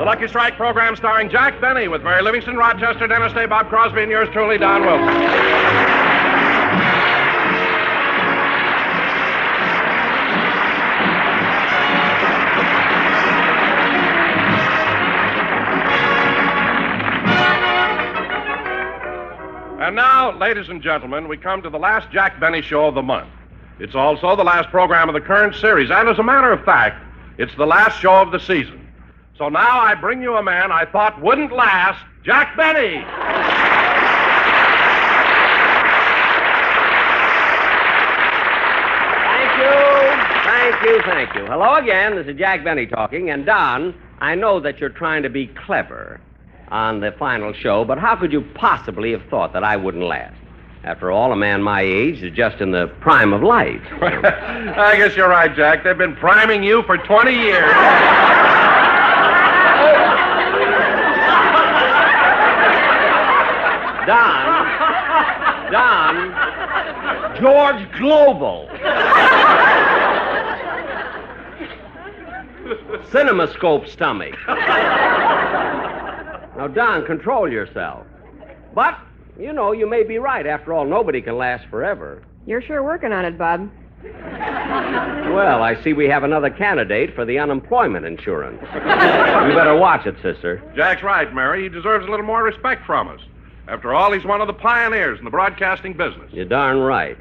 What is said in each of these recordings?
Lucky Strike program starring Jack Benny with Mary Livingston, Rochester, Dennis Day, Bob Crosby, and yours truly, Don Wilson. And now, ladies and gentlemen, we come to the last Jack Benny show of the month. It's also the last program of the current series, and as a matter of fact, it's the last show of the season. So now I bring you a man I thought wouldn't last, Jack Benny. Thank you. Hello again, this is Jack Benny talking, and Don, I know that you're trying to be clever on the final show, but how could you possibly have thought that I wouldn't last? After all, a man my age is just in the prime of life. I guess you're right, Jack. They've been priming you for 20 years. Don, George Global. CinemaScope stomach. Now, Don, control yourself. But, you know, you may be right. After all, nobody can last forever. You're sure working on it, Bob. Well, I see we have another candidate for the unemployment insurance. You better watch it, sister. Jack's right, Mary. He deserves a little more respect from us. After all, he's one of the pioneers in the broadcasting business. You're darn right.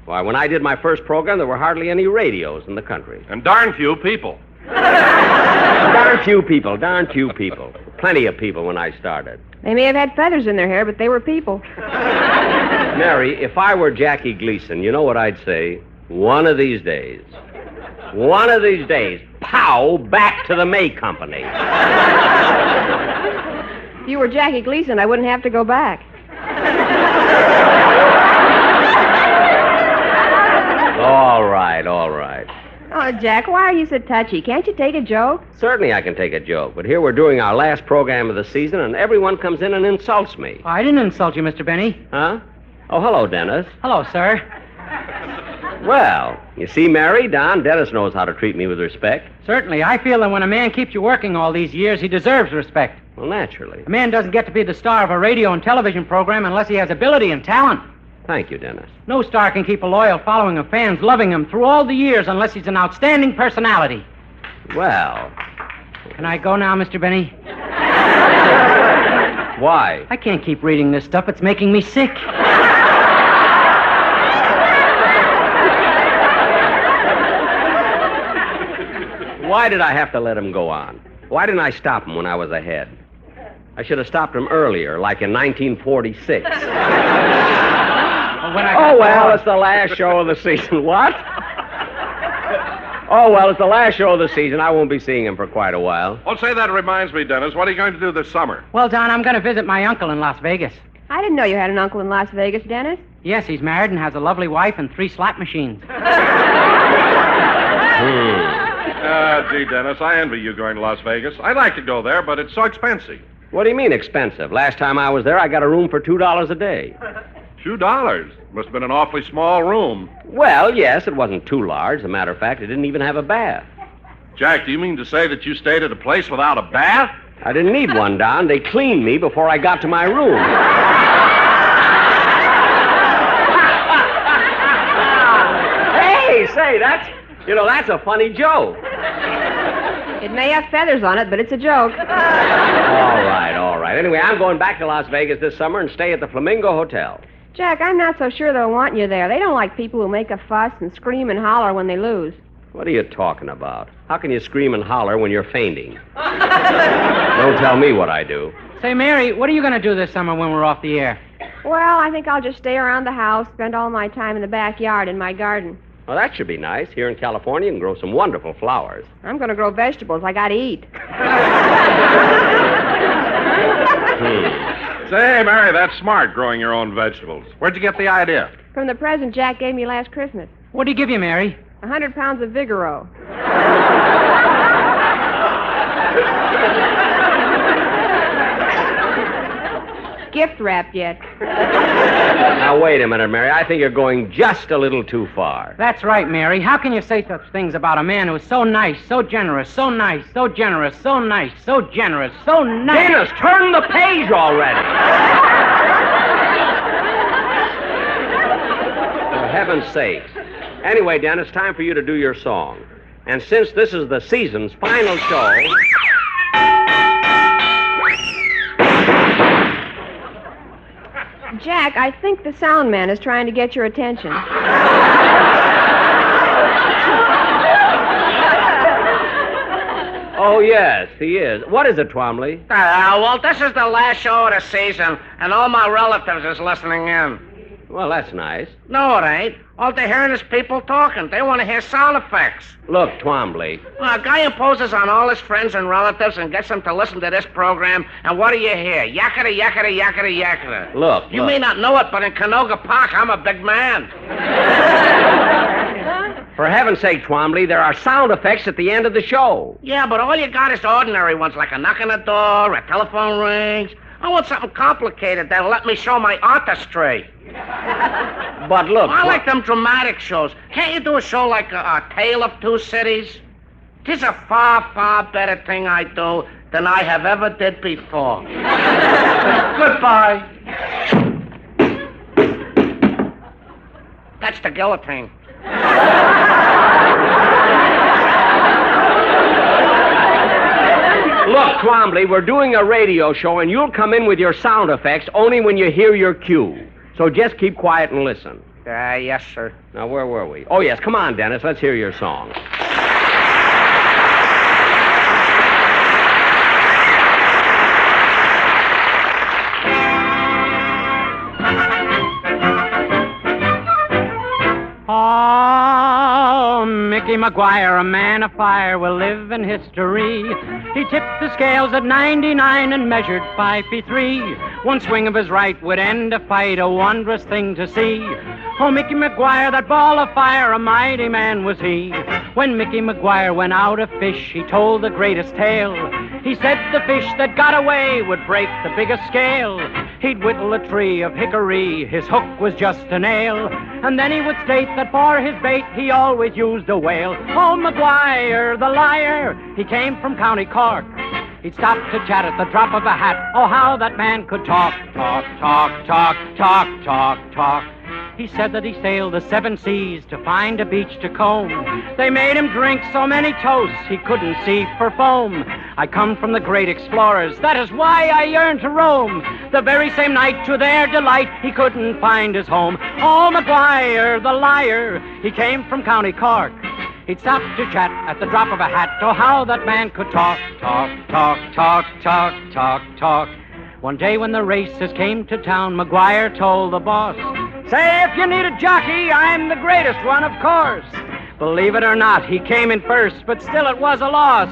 Why, when I did my first program, there were hardly any radios in the country. And darn few people. Darn few people. Plenty of people when I started. They may have had feathers in their hair, but they were people. Mary, if I were Jackie Gleason, you know what I'd say? One of these days, pow, back to the May Company. If you were Jackie Gleason, I wouldn't have to go back. All right. Oh, Jack, why are you so touchy? Can't you take a joke? Certainly I can take a joke, but here we're doing our last program of the season, and everyone comes in and insults me. I didn't insult you, Mr. Benny. Huh? Oh, hello, Dennis. Hello, sir. Well, you see, Mary, Don, Dennis knows how to treat me with respect. Certainly. I feel that when a man keeps you working all these years, he deserves respect. Well, naturally. A man doesn't get to be the star of a radio and television program unless he has ability and talent. Thank you, Dennis. No star can keep a loyal following of fans loving him through all the years unless he's an outstanding personality. Well... Can I go now, Mr. Benny? Why? I can't keep reading this stuff. It's making me sick. Why did I have to let him go on? Why didn't I stop him when I was ahead? I should have stopped him earlier, like in 1946. It's the last show of the season. What? It's the last show of the season. I won't be seeing him for quite a while. Oh, say, that reminds me, Dennis. What are you going to do this summer? Well, Don, I'm going to visit my uncle in Las Vegas. I didn't know you had an uncle in Las Vegas, Dennis. Yes, he's married and has a lovely wife and 3 slot machines. Gee, Dennis, I envy you going to Las Vegas. I'd like to go there, but it's so expensive. What do you mean expensive? Last time I was there, I got a room for $2 a day. $2? Must have been an awfully small room. Well, yes, it wasn't too large. As a matter of fact, it didn't even have a bath. Jack, do you mean to say that you stayed at a place without a bath? I didn't need one, Don. They cleaned me before I got to my room. Hey, say, that's a funny joke. It may have feathers on it, but it's a joke. All right. Anyway, I'm going back to Las Vegas this summer and stay at the Flamingo Hotel. Jack, I'm not so sure they'll want you there. They don't like people who make a fuss and scream and holler when they lose. What are you talking about? How can you scream and holler when you're fainting? Don't tell me what I do. Say, Mary, what are you going to do this summer when we're off the air? Well, I think I'll just stay around the house, spend all my time in the backyard in my garden. Well, that should be nice. Here in California, you can grow some wonderful flowers. I'm going to grow vegetables. I got to eat. Say, Mary, that's smart, growing your own vegetables. Where'd you get the idea? From the present Jack gave me last Christmas. What did he give you, Mary? 100 pounds of Vigoro. gift wrapped yet. Now, wait a minute, Mary. I think you're going just a little too far. That's right, Mary. How can you say such things about a man who's so nice, so generous, so nice, so generous, so nice, so generous, so nice? Dennis, turn the page already. For heaven's sakes. Anyway, Dennis, time for you to do your song. And since this is the season's final show... Jack, I think the sound man is trying to get your attention. Oh, yes, he is. What is it, Twomley? Well, this is the last show of the season, and all my relatives is listening in. Well, that's nice. No, it ain't. All they're hearing is people talking. They want to hear sound effects. Look, Twombly. Well, a guy imposes on all his friends and relatives and gets them to listen to this program, and what do you hear? Yaketa, yaketa, yaketa, yaketa. Look. You may not know it, but in Canoga Park, I'm a big man. For heaven's sake, Twombly, there are sound effects at the end of the show. Yeah, but all you got is ordinary ones, like a knock on the door, a telephone rings. I want something complicated that'll let me show my artistry. But look... I like them dramatic shows. Can't you do a show like a Tale of Two Cities? 'Tis a far, far better thing I do than I have ever did before. Goodbye. That's the guillotine. Look, Twombly, we're doing a radio show, and you'll come in with your sound effects only when you hear your cue. So just keep quiet and listen. Yes, sir. Now, where were we? Oh, yes, come on, Dennis. Let's hear your song. Oh, Mickey McGuire, a man of fire, will live in history. He tipped the scales at 99 and measured 5 feet 3. One swing of his right would end a fight, a wondrous thing to see. Oh, Mickey McGuire, that ball of fire, a mighty man was he. When Mickey McGuire went out to fish, he told the greatest tale. He said the fish that got away would break the biggest scale. He'd whittle a tree of hickory, his hook was just a nail. And then he would state that for his bait he always used a whale. Oh, McGuire, the liar, he came from County Cork. He'd stop to chat at the drop of a hat. Oh, how that man could talk, talk, talk, talk, talk, talk, talk. He said that he sailed the 7 seas to find a beach to comb. They made him drink so many toasts he couldn't see for foam. I come from the great explorers, that is why I yearn to roam. The very same night, to their delight, he couldn't find his home. Oh, McGuire, the liar, he came from County Cork. He'd stop to chat at the drop of a hat. Oh, how that man could talk, talk, talk, talk, talk, talk, talk. One day when the races came to town, McGuire told the boss, "Say, if you need a jockey, I'm the greatest one, of course." Believe it or not, he came in first, but still it was a loss.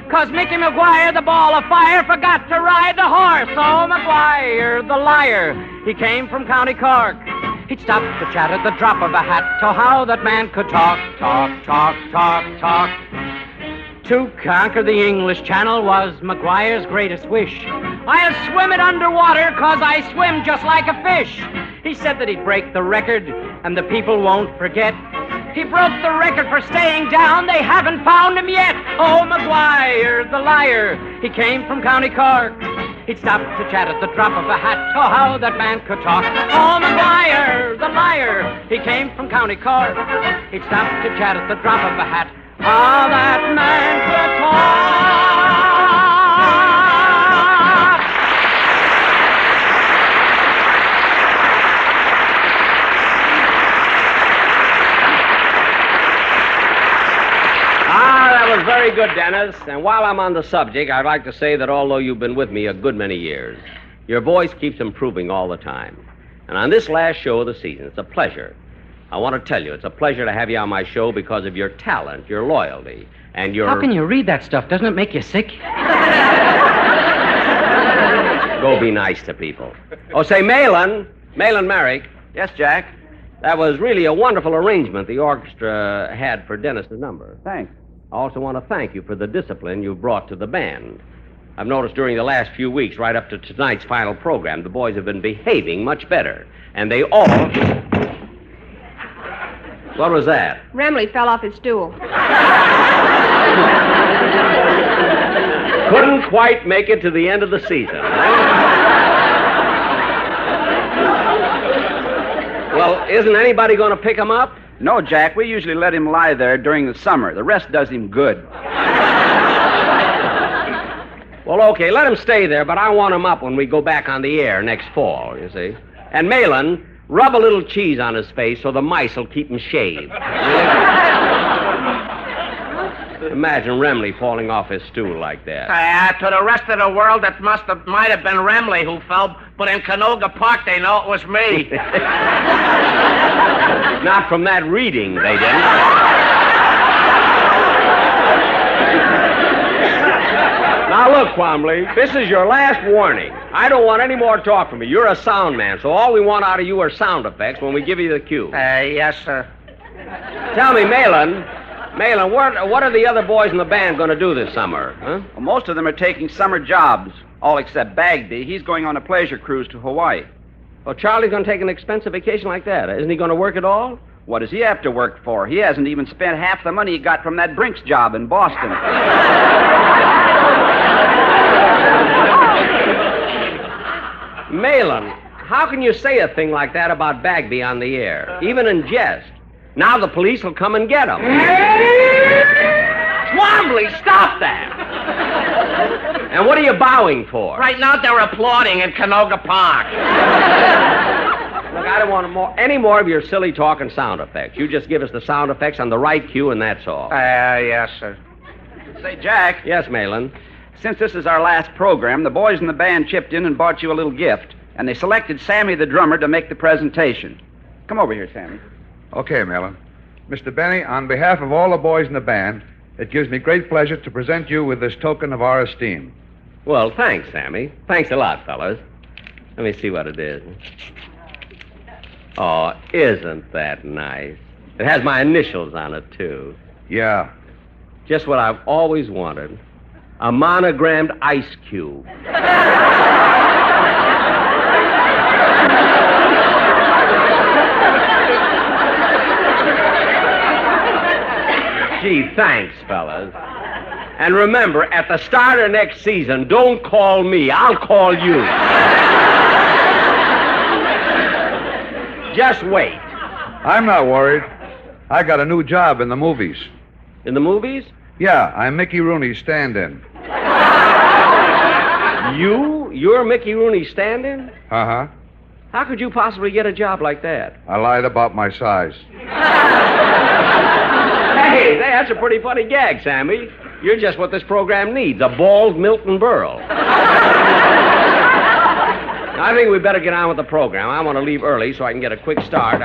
'Cause Mickey McGuire, the ball of fire, forgot to ride the horse. Oh, McGuire, the liar, he came from County Cork. He'd stop to chat at the drop of a hat. Oh, how that man could talk, talk, talk, talk, talk. To conquer the English Channel was McGuire's greatest wish. I'll swim it underwater 'cause I swim just like a fish. He said that he'd break the record, and the people won't forget. He broke the record for staying down. They haven't found him yet. Oh, McGuire, the liar, he came from County Cork. He'd stop to chat at the drop of a hat. Oh, how that man could talk. Oh, McGuire, the liar, he came from County Cork. He'd stop to chat at the drop of a hat. How that man could talk. That was very good, Dennis. And while I'm on the subject, I'd like to say that although you've been with me a good many years, your voice keeps improving all the time. And on this last show of the season, it's a pleasure. I want to tell you, it's a pleasure to have you on my show because of your talent, your loyalty, and your... How can you read that stuff? Doesn't it make you sick? Go be nice to people. Oh, say, Malin Merrick. Yes, Jack? That was really a wonderful arrangement the orchestra had for Dennis's number. Thanks. I also want to thank you for the discipline you brought to the band. I've noticed during the last few weeks, right up to tonight's final program, the boys have been behaving much better. And they all... What was that? Remley fell off his stool. Couldn't quite make it to the end of the season. Well, isn't anybody going to pick him up? No, Jack. We usually let him lie there during the summer. The rest does him good. Well, okay, let him stay there, but I want him up when we go back on the air next fall, you see. And Malin, rub a little cheese on his face so the mice will keep him shaved. Imagine Remley falling off his stool like that. To the rest of the world, it might have been Remley who fell, but in Canoga Park, they know it was me. Not from that reading, they didn't. Now, look, Quambley, this is your last warning. I don't want any more talk from you. You're a sound man, so all we want out of you are sound effects when we give you the cue. Yes, sir. Tell me, Malin, what are the other boys in the band going to do this summer? Huh? Well, most of them are taking summer jobs, all except Bagby. He's going on a pleasure cruise to Hawaii. Well, Charlie's going to take an expensive vacation like that. Isn't he going to work at all? What does he have to work for? He hasn't even spent half the money he got from that Brinks job in Boston. Malin, how can you say a thing like that about Bagby on the air, even in jest? Now the police will come and get him. Quambley, stop that! And what are you bowing for? Right now, they're applauding in Canoga Park. Look, I don't want any more of your silly talk and sound effects. You just give us the sound effects on the right cue, and that's all. Yes, sir. Say, Jack. Yes, Malin. Since this is our last program, the boys in the band chipped in and bought you a little gift, and they selected Sammy the drummer to make the presentation. Come over here, Sammy. Okay, Malin. Mr. Benny, on behalf of all the boys in the band, it gives me great pleasure to present you with this token of our esteem. Well, thanks, Sammy. Thanks a lot, fellas. Let me see what it is. Oh, isn't that nice? It has my initials on it, too. Yeah. Just what I've always wanted. A monogrammed ice cube. Gee, thanks, fellas. And remember, at the start of next season, don't call me. I'll call you. Just wait. I'm not worried. I got a new job in the movies. In the movies? Yeah, I'm Mickey Rooney's stand-in. You're Mickey Rooney's stand-in? Uh-huh. How could you possibly get a job like that? I lied about my size. Hey, that's a pretty funny gag, Sammy. You're just what this program needs, a bald Milton Berle. I think we better get on with the program. I want to leave early so I can get a quick start.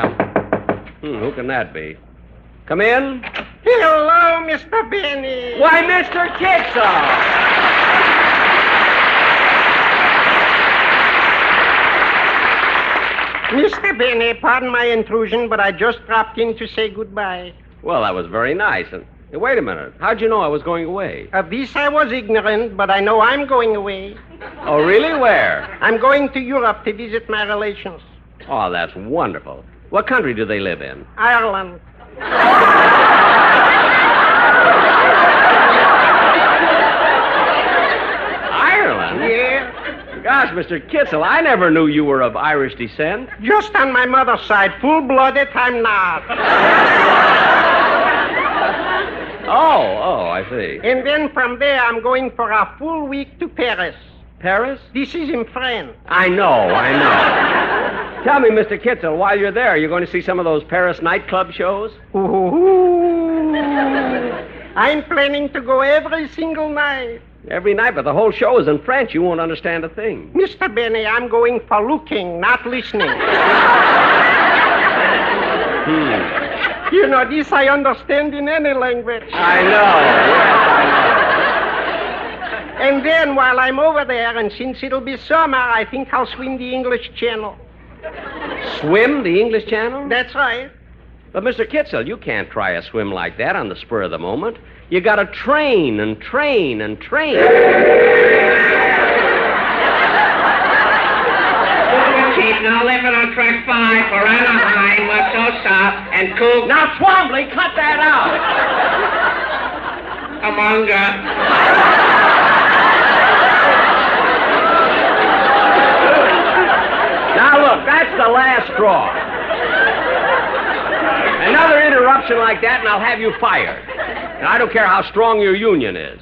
Who can that be? Come in. Hello, Mr. Benny. Why, Mr. Kitzel. Mr. Benny, pardon my intrusion, but I just dropped in to say goodbye. Well, that was very nice. And wait a minute. How'd you know I was going away? Of this I was ignorant, but I know I'm going away. Oh, really? Where? I'm going to Europe to visit my relations. Oh, that's wonderful. What country do they live in? Ireland. Ireland? Yeah. Gosh, Mr. Kitzel, I never knew you were of Irish descent. Just on my mother's side. Full-blooded, I'm not. Oh, I see. And then from there, I'm going for a full week to Paris. Paris? This is in France. I know. Tell me, Mr. Kitzel, while you're there, you're going to see some of those Paris nightclub shows? Ooh. I'm planning to go every single night. Every night, but the whole show is in French. You won't understand a thing. Mr. Benny, I'm going for looking, not listening. You know, this I understand in any language. I know. And then while I'm over there, and since it'll be summer, I think I'll swim the English Channel. Swim the English Channel? That's right. But, Mr. Kitzel, you can't try a swim like that on the spur of the moment. You gotta train and train and train. now left it on track 5 for Anaheim, Sosa, and Cook. Now, Twombly, cut that out. Amonga. Now, look, that's the last straw. Another interruption like that, and I'll have you fired. And I don't care how strong your union is.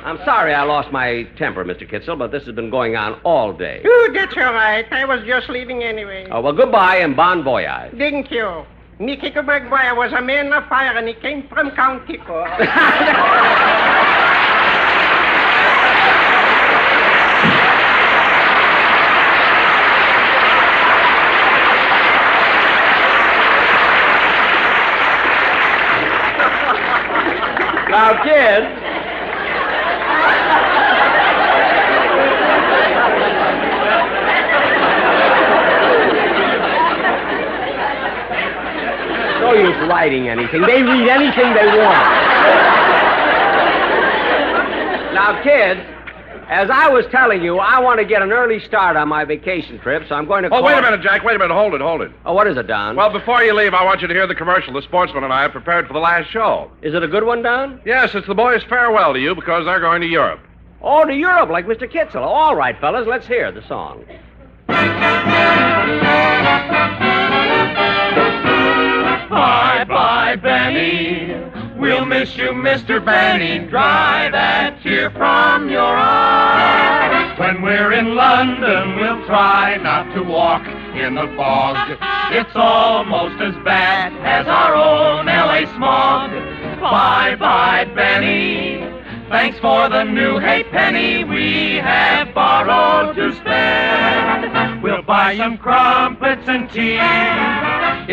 I'm sorry I lost my temper, Mr. Kitzel, but this has been going on all day. Oh, that's all right. I was just leaving anyway. Oh, well, goodbye and bon voyage. Thank you. Nicky Maguire was a man of fire, and he came from County Cork. Now, kids. No use writing anything. They read anything they want. Now, kids, as I was telling you, I want to get an early start on my vacation trip, so I'm going to call... Oh, wait a minute, Jack. Wait a minute. Hold it. Oh, what is it, Don? Well, before you leave, I want you to hear the commercial the sportsman and I have prepared for the last show. Is it a good one, Don? Yes, it's the boys' farewell to you because they're going to Europe. Oh, to Europe, like Mr. Kitzel. All right, fellas, let's hear the song. Bye-bye, Benny. We'll miss you, Mr. Benny. Dry that tear from your eye. When we're in London, we'll try not to walk in the fog. It's almost as bad as our own L.A. smog. Bye-bye, Benny. Thanks for the new halfpenny we have borrowed to spend. We'll buy some crumpets and tea,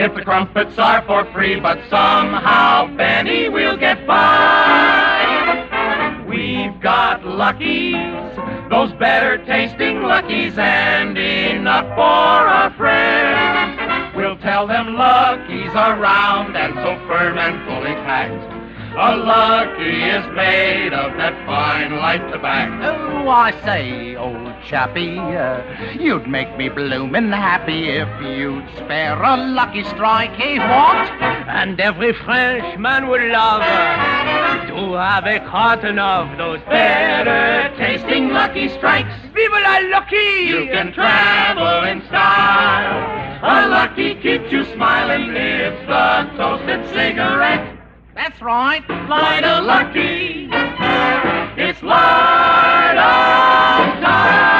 if the crumpets are for free, but somehow, Benny, we'll get by. We've got Luckies, those better tasting Luckies, and enough for our friends. We'll tell them Luckies are round and so firm and fully packed. A Lucky is made of that fine light tobacco. Oh, I say, old chappie, you'd make me bloomin' happy if you'd spare a lucky strike, eh, what? And every Frenchman would love to have a carton of those Better tasting Lucky Strikes. Vive la Lucky! You can travel in style. A Lucky keeps you smiling, lives the toasted cigarette. That's right. Light a Lucky. It's light of time.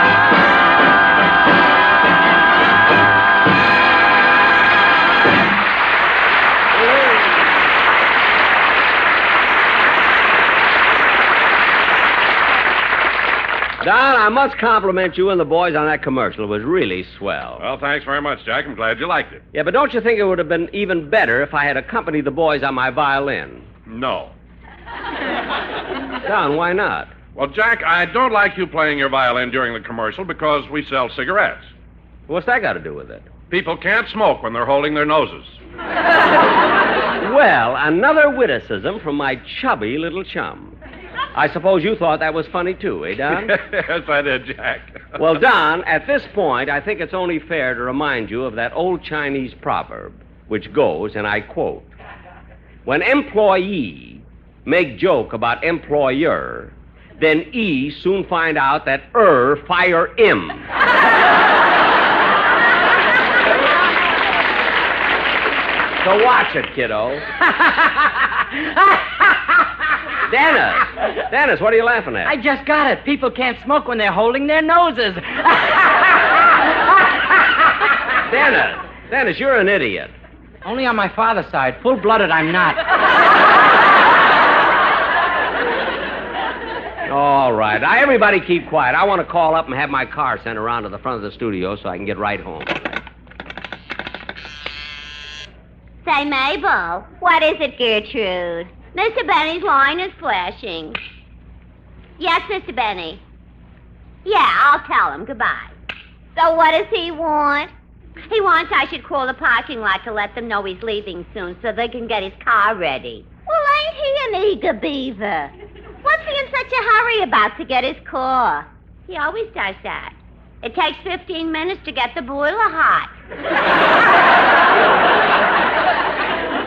Don, I must compliment you and the boys on that commercial. It was really swell. Well, thanks very much, Jack. I'm glad you liked it. Yeah, but don't you think it would have been even better if I had accompanied the boys on my violin? No. Don, why not? Well, Jack, I don't like you playing your violin during the commercial because we sell cigarettes. What's that got to do with it? People can't smoke when they're holding their noses. Well, another witticism from my chubby little chum. I suppose you thought that was funny, too, eh, Don? Yes, I did, Jack. Well, Don, at this point, I think it's only fair to remind you of that old Chinese proverb, which goes, and I quote, when employee make joke about employer, then E soon find out that fire him. So watch it, kiddo. Dennis, what are you laughing at? I just got it. People can't smoke when they're holding their noses. Dennis, you're an idiot. Only on my father's side. Full-blooded, I'm not. All right. Now, everybody keep quiet. I want to call up and have my car sent around to the front of the studio so I can get right home. Say, Mabel, what is it, Gertrude? Mr. Benny's line is flashing. Yes, Mr. Benny. Yeah, I'll tell him. Goodbye. So what does he want? He wants I should call the parking lot to let them know he's leaving soon so they can get his car ready. Well, ain't he an eager beaver? What's he in such a hurry about to get his car? He always does that. It takes 15 minutes to get the boiler hot.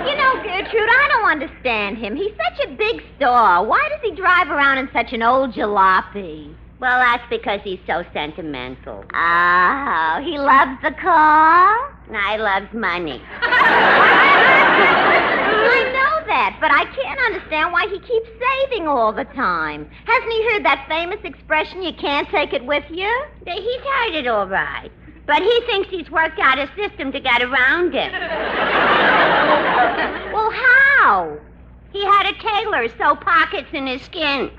You know, Gertrude, I don't understand him. He's such a big star. Why does he drive around in such an old jalopy? Well, that's because he's so sentimental. Oh, he loves the car? I loves money. I know that, but I can't understand why he keeps saving all the time. Hasn't he heard that famous expression, you can't take it with you? He's heard it all right. But he thinks he's worked out a system to get around it. Well, how? He had a tailor sew pockets in his skin.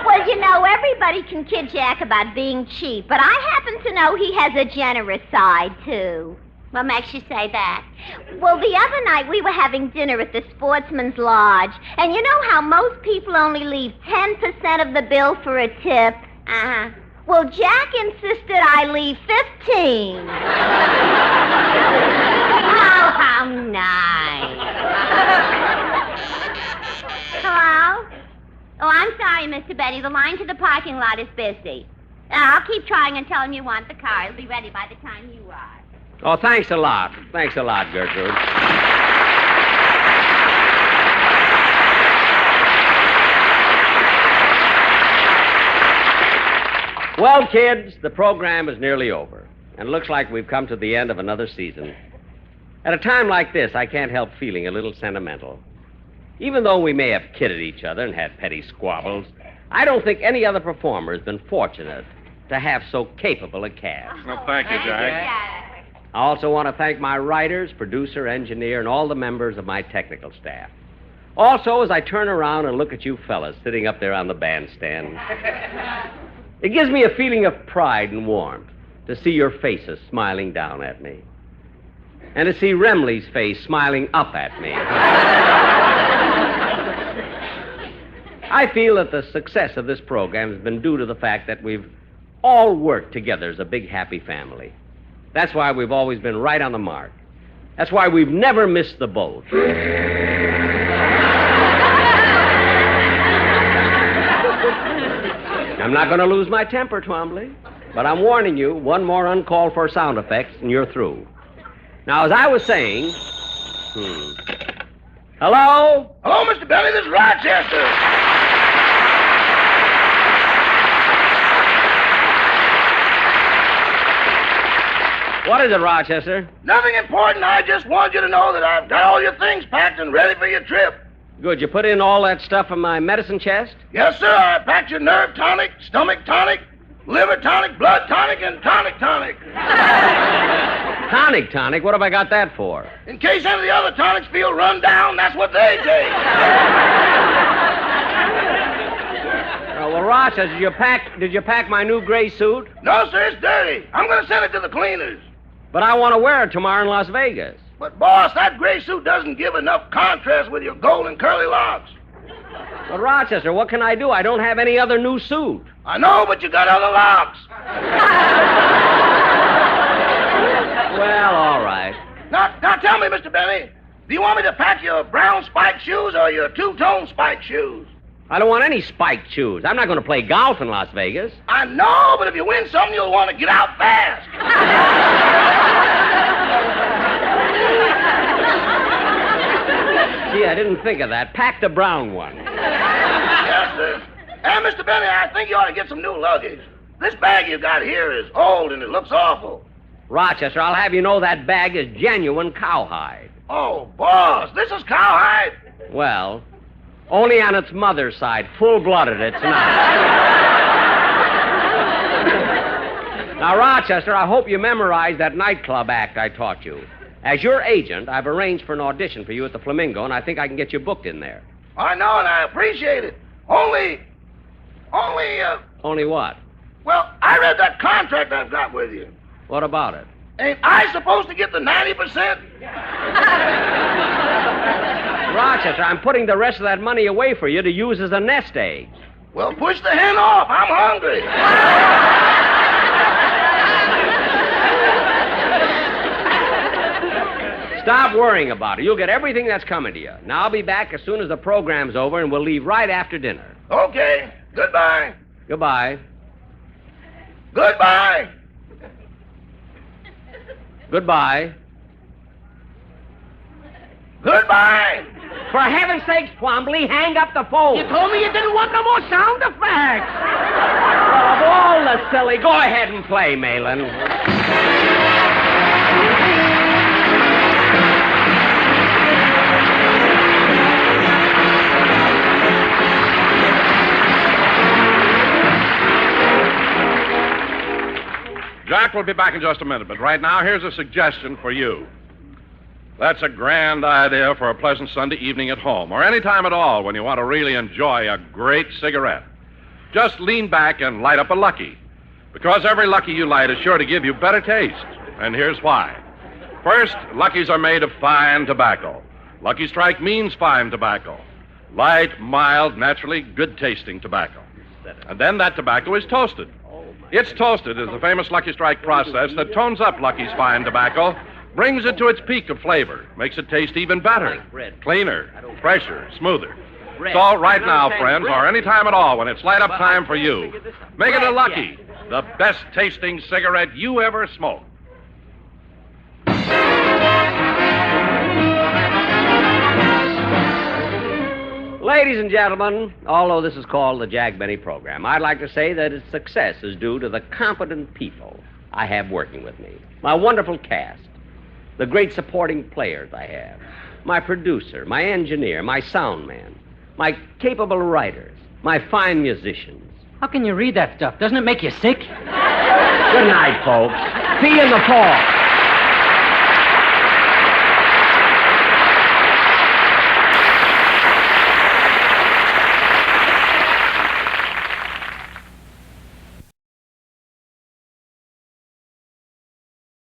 Well, you know, everybody can kid Jack about being cheap, but I happen to know he has a generous side, too. What makes you say that? Well, the other night we were having dinner at the Sportsman's Lodge, and you know how most people only leave 10% of the bill for a tip? Uh-huh. Well, Jack insisted I leave 15. Oh, how nice. Hello? Oh, I'm sorry, Mr. Benny. The line to the parking lot is busy. I'll keep trying and tell him you want the car. It'll be ready by the time you are. Oh, thanks a lot. Thanks a lot, Gertrude. Well, kids, the program is nearly over, and it looks like we've come to the end of another season. At a time like this, I can't help feeling a little sentimental. Even though we may have kidded each other and had petty squabbles, I don't think any other performer has been fortunate to have so capable a cast. Well, thank you, Jack. I also want to thank my writers, producer, engineer, and all the members of my technical staff. Also, as I turn around and look at you fellas sitting up there on the bandstand, it gives me a feeling of pride and warmth to see your faces smiling down at me, and to see Remley's face smiling up at me. I feel that the success of this program has been due to the fact that we've all worked together as a big, happy family. That's why we've always been right on the mark. That's why we've never missed the boat. I'm not going to lose my temper, Twombly, but I'm warning you, one more uncalled for sound effects and you're through. Now, as I was saying... Hello? Hello, Mr. Benny. This is Rochester. What is it, Rochester? Nothing important. I just wanted you to know that I've got all your things packed and ready for your trip. Good. You put in all that stuff in my medicine chest? Yes, sir. I packed your nerve tonic, stomach tonic, liver tonic, blood tonic, and tonic tonic. Tonic? What have I got that for? In case any of the other tonics feel run down, that's what they take. Well, Rochester, did you pack my new gray suit? No, sir. It's dirty. I'm going to send it to the cleaners. But I want to wear it tomorrow in Las Vegas. But, boss, that gray suit doesn't give enough contrast with your golden curly locks. But, Rochester, what can I do? I don't have any other new suit. I know, but you got other locks. Well, all right. Now tell me, Mr. Benny, do you want me to pack your brown spiked shoes or your two-tone spiked shoes? I don't want any spiked shoes. I'm not going to play golf in Las Vegas. I know, but if you win something, you'll want to get out fast. Gee, I didn't think of that. Pack the brown one. Yes, sir. And, Mr. Benny, I think you ought to get some new luggage. This bag you got here is old and it looks awful. Rochester, I'll have you know that bag is genuine cowhide. Oh, boss, this is cowhide? Well, only on its mother's side. Full-blooded, it's not. Now, Rochester, I hope you memorized that nightclub act I taught you. As your agent, I've arranged for an audition for you at the Flamingo, and I think I can get you booked in there. I know, and I appreciate it. Only, Only what? well, I read that contract I've got with you. What about it? Ain't I supposed to get the 90%? Rochester, I'm putting the rest of that money away for you to use as a nest egg. Well, push the hen off. I'm hungry. Stop stop worrying about it. You'll get everything that's coming to you. Now, I'll be back as soon as the program's over, and we'll leave right after dinner. Okay. Goodbye. Goodbye. Goodbye. Goodbye. Goodbye. For heaven's sakes, Twombly, hang up the phone. You told me you didn't want no more sound effects. Well, of all the silly, go ahead and play, Malin. Jack will be back in just a minute, but right now, here's a suggestion for you. That's a grand idea for a pleasant Sunday evening at home, or any time at all when you want to really enjoy a great cigarette. Just lean back and light up a Lucky, because every Lucky you light is sure to give you better taste. And here's why. First, Luckies are made of fine tobacco. Lucky Strike means fine tobacco. Light, mild, naturally good-tasting tobacco. And then that tobacco is toasted. It's toasted is the famous Lucky Strike process that tones up Lucky's fine tobacco, brings it to its peak of flavor, makes it taste even better, cleaner, fresher, smoother. So right now, friends, or any time at all when it's light up time for you, make it a Lucky, the best tasting cigarette you ever smoked. Ladies and gentlemen, although this is called the Jack Benny program, I'd like to say that its success is due to the competent people I have working with me, my wonderful cast, the great supporting players I have, my producer, my engineer, my sound man, my capable writers, my fine musicians. How can you read that stuff? Doesn't it make you sick? Good night, folks. See you in the fall.